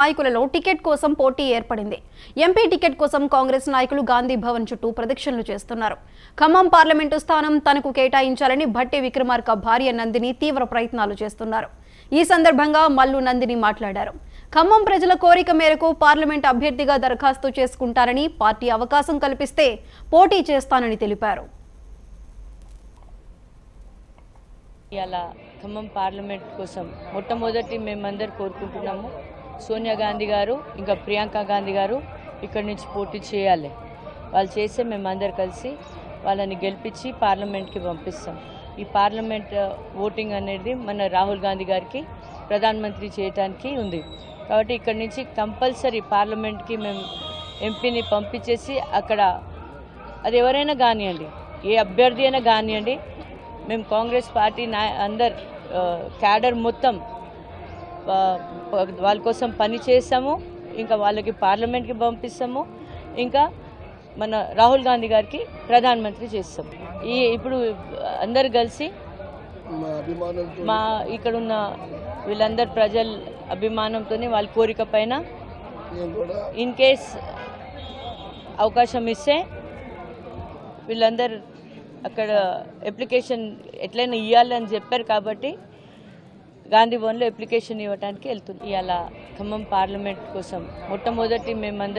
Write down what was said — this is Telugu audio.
నాయకులలో టికెట్ కోసం పోటీ ఏర్పడింది. ఎంపీ టికెట్ కోసం కాంగ్రెస్ నాయకులు గాంధీ భవన్ చుట్టూ ప్రదక్షిణలు చేస్తున్నారు. ఖమ్మం పార్లమెంటు స్థానం తనకు కేటాయించాలని భట్టి విక్రమార్క భార్య నందిని తీవ్ర ప్రయత్నాలు చేస్తున్నారు. ఈ సందర్భంగా మల్లు నందిని మాట్లాడారు. ఖమ్మం ప్రజల కోరిక మేరకు పార్లమెంట్ అభ్యర్థిగా దరఖాస్తు చేసుకుంటారని, పార్టీ అవకాశం కల్పిస్తే పోటీ చేస్తానని తెలిపారు. ఇలా ఖమ్మం పార్లమెంట్ కోసం మొట్టమొదటి మేమందరూ కోరుకుంటున్నాము. సోనియా గాంధీ గారు ఇంకా ప్రియాంక గాంధీ గారు ఇక్కడి నుంచి పోటీ చేయాలి. వాళ్ళు చేస్తే మేమందరు కలిసి వాళ్ళని గెలిపించి పార్లమెంట్కి పంపిస్తాం. ఈ పార్లమెంట్ ఓటింగ్ అనేది మన రాహుల్ గాంధీ గారికి ప్రధానమంత్రి చేయడానికి ఉంది. కాబట్టి ఇక్కడి నుంచి కంపల్సరీ పార్లమెంట్కి మేము ఎంపీని పంపించేసి అక్కడ అది ఎవరైనా కానివ్వండి, ఏ అభ్యర్థి అయినా కానివ్వండి, మేము కాంగ్రెస్ పార్టీ అందరు క్యాడర్ మొత్తం వాళ్ళ కోసం పని చేస్తాము. ఇంకా వాళ్ళకి పార్లమెంట్కి పంపిస్తాము. ఇంకా మన రాహుల్ గాంధీ గారికి ప్రధానమంత్రి చేస్తాం. ఇప్పుడు అందరు కలిసి మా ఇక్కడున్న వీళ్ళందరు ప్రజల అభిమానంతో వాళ్ళ కోరిక పైన ఇన్ కేస్ అవకాశం ఇస్తే వీళ్ళందరూ అక్కడ అప్లికేషన్ ఎట్లయినా ఇవ్వాలని చెప్పారు. కాబట్టి గాంధీ భవన్లో అప్లికేషన్ ఇవ్వడానికి వెళ్తుంది. ఇవాళ ఖమ్మం పార్లమెంట్ కోసం మొట్టమొదటి మేమందరం